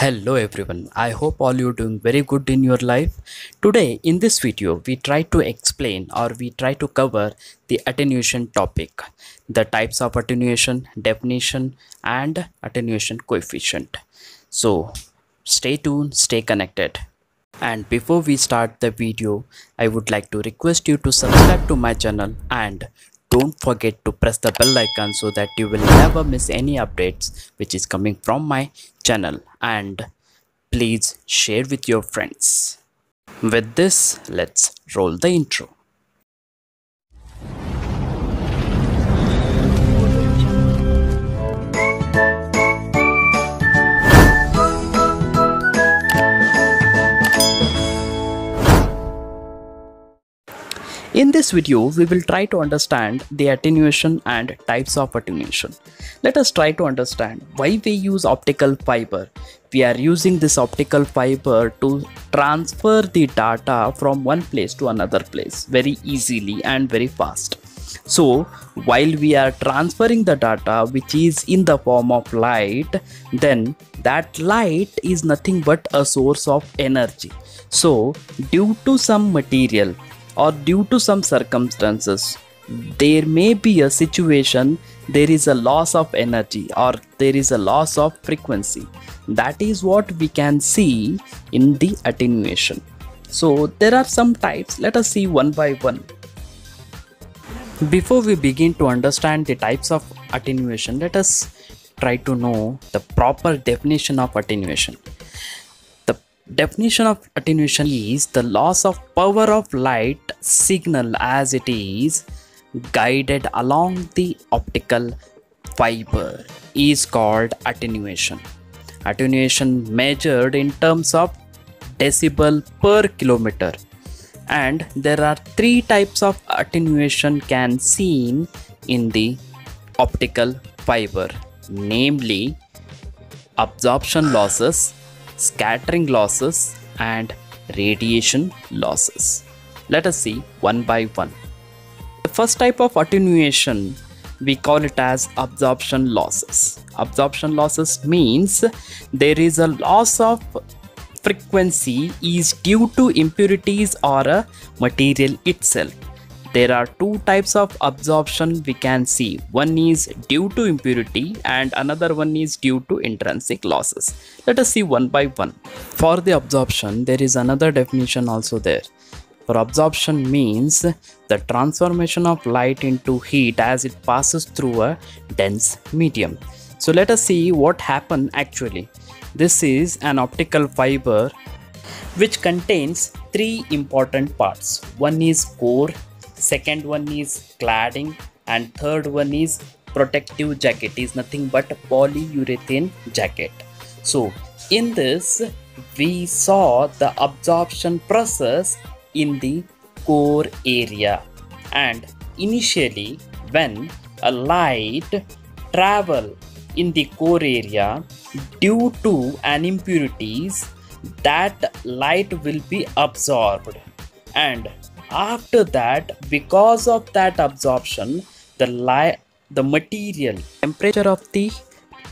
Hello everyone, I hope all you're doing very good in your life. Today in this video we try to explain or we try to cover the attenuation topic, the types of attenuation, definition and attenuation coefficient. So stay tuned, stay connected. And before we start the video, I would like to request you to subscribe to my channel and don't forget to press the bell icon so that you will never miss any updates which is coming from my channel, and please share with your friends. With this, let's roll the intro. In this video, we will try to understand the attenuation and types of attenuation. Let us try to understand why we use optical fiber. We are using this optical fiber to transfer the data from one place to another place very easily and very fast. So while we are transferring the data which is in the form of light, then that light is nothing but a source of energy. So due to some material or due to some circumstances, there may be a situation, there is a loss of energy or there is a loss of frequency. That is what we can see in the attenuation. So there are some types. Let us see one by one. Before we begin to understand the types of attenuation, let us try to know the proper definition of attenuation. Definition of attenuation is the loss of power of light signal as it is guided along the optical fiber is called attenuation. Attenuation measured in terms of decibel per kilometer, and there are three types of attenuation can seen in the optical fiber, namely absorption losses, scattering losses and radiation losses. Let us see one by one. The first type of attenuation, we call it as absorption losses. Absorption losses means there is a loss of frequency is due to impurities or a material itself. There are two types of absorption we can see. One is due to impurity and another one is due to intrinsic losses. Let us see one by one. For the absorption, there is another definition also there. For absorption means the transformation of light into heat as it passes through a dense medium. So let us see what happened actually. This is an optical fiber which contains three important parts. One is core, second one is cladding, and third one is protective jacket, is nothing but polyurethane jacket. So in this we saw the absorption process in the core area, and initially when a light travel in the core area due to an impurities, that light will be absorbed, and after that, because of that absorption, the material temperature of the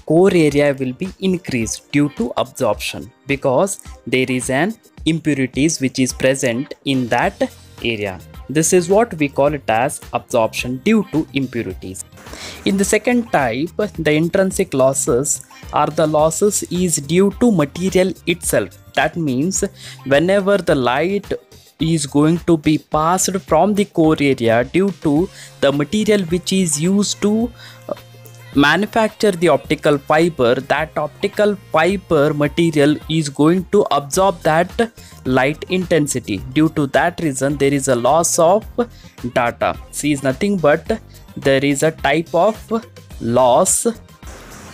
core area will be increased due to absorption, because there is an impurities which is present in that area. This is what we call it as absorption due to impurities. In the second type, the intrinsic losses are the losses is due to material itself. That means whenever the light is going to be passed from the core area due to the material which is used to manufacture the optical fiber, that optical fiber material is going to absorb that light intensity. Due to that reason, there is a loss of data. See, is nothing but there is a type of loss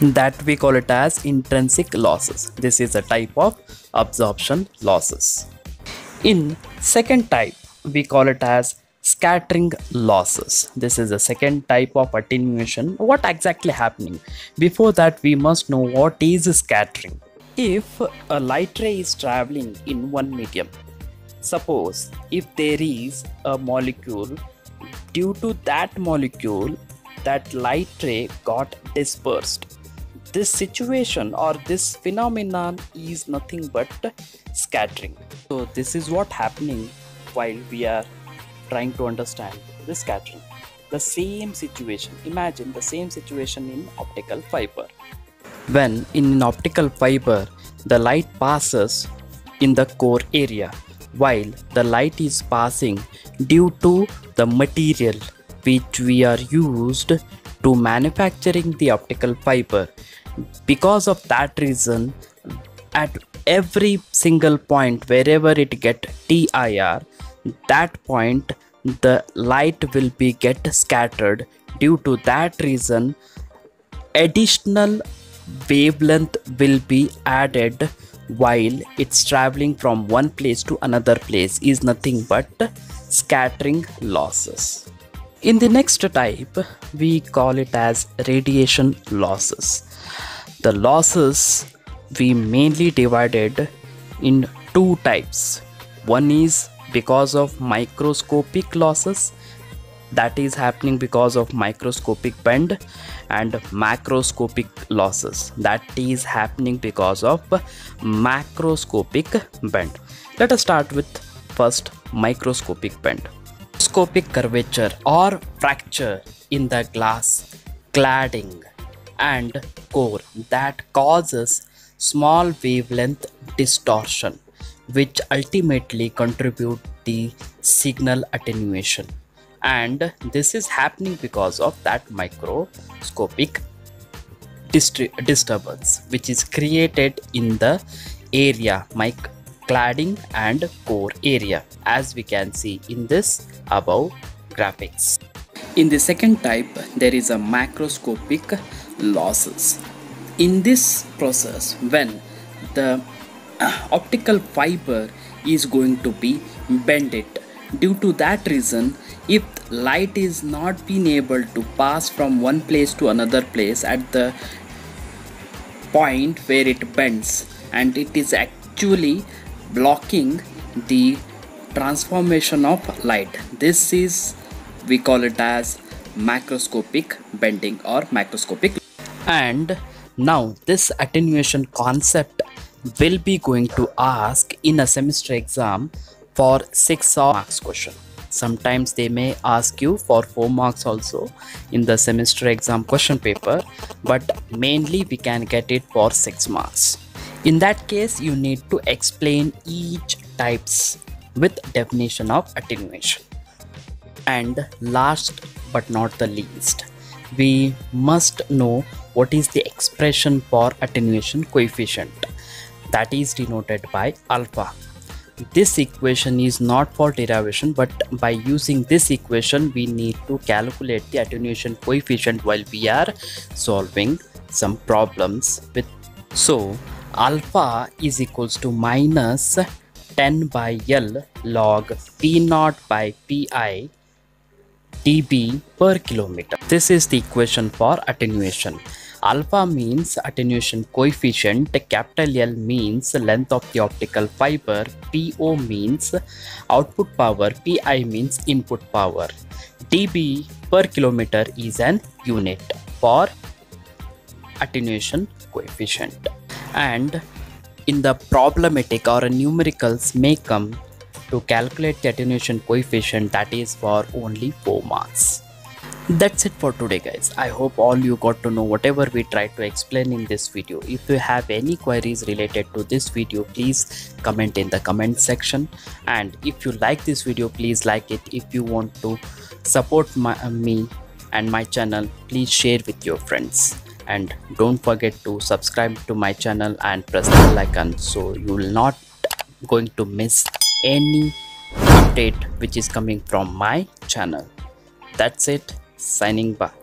that we call it as intrinsic losses. This is a type of absorption losses. In second type, we call it as scattering losses. This is the second type of attenuation. What exactly happening? Before that, we must know what is scattering. If a light ray is traveling in one medium, suppose if there is a molecule, due to that molecule, that light ray got dispersed. this situation or this phenomenon is nothing but scattering. So this is what happening while we are trying to understand the scattering. The same situation, imagine the same situation in optical fiber. When in an optical fiber the light passes in the core area, while the light is passing due to the material which we are used to manufacturing the optical fiber. Because of that reason, at every single point wherever it get TIR, that point the light will be get scattered. Due to that reason, additional wavelength will be added while it's traveling from one place to another place, is nothing but scattering losses. In the next type, we call it as radiation losses. The losses we mainly divided in two types. One is because of microscopic losses, that is happening because of microscopic bend, and macroscopic losses, that is happening because of macroscopic bend. Let us start with first microscopic bend. Microscopic curvature or fracture in the glass cladding and core that causes small wavelength distortion, which ultimately contribute the signal attenuation, and this is happening because of that microscopic disturbance which is created in the area cladding and core area, as we can see in this above graphics. In the second type, there is a macroscopic losses. In this process, when the optical fiber is going to be bended, due to that reason, if light is not being able to pass from one place to another place at the point where it bends, and it is actually blocking the transformation of light, this is, we call it as macroscopic bending or macroscopic. And now this attenuation concept will be going to ask in a semester exam for 6 marks question. Sometimes they may ask you for 4 marks also in the semester exam question paper, but mainly we can get it for 6 marks. In that case, you need to explain each types with definition of attenuation. And last but not the least, we must know what is the expression for attenuation coefficient, that is denoted by alpha. This equation is not for derivation, but by using this equation we need to calculate the attenuation coefficient while we are solving some problems with. So alpha is equals to minus 10 by L log P naught by Pi dB per kilometer. This is the equation for attenuation. Alpha means attenuation coefficient, capital L means length of the optical fiber, PO means output power, Pi means input power. dB per kilometer is an unit for attenuation coefficient. And in the problematic or numericals may come to calculate the attenuation coefficient, that is for only 4 marks. That's it for today guys. I hope all you got to know whatever we tried to explain in this video. If you have any queries related to this video, please comment in the comment section, and if you like this video, please like it. If you want to support me and my channel, please share with your friends, and don't forget to subscribe to my channel and press the bell icon so you will not going to miss any update which is coming from my channel. That's it. Signing back.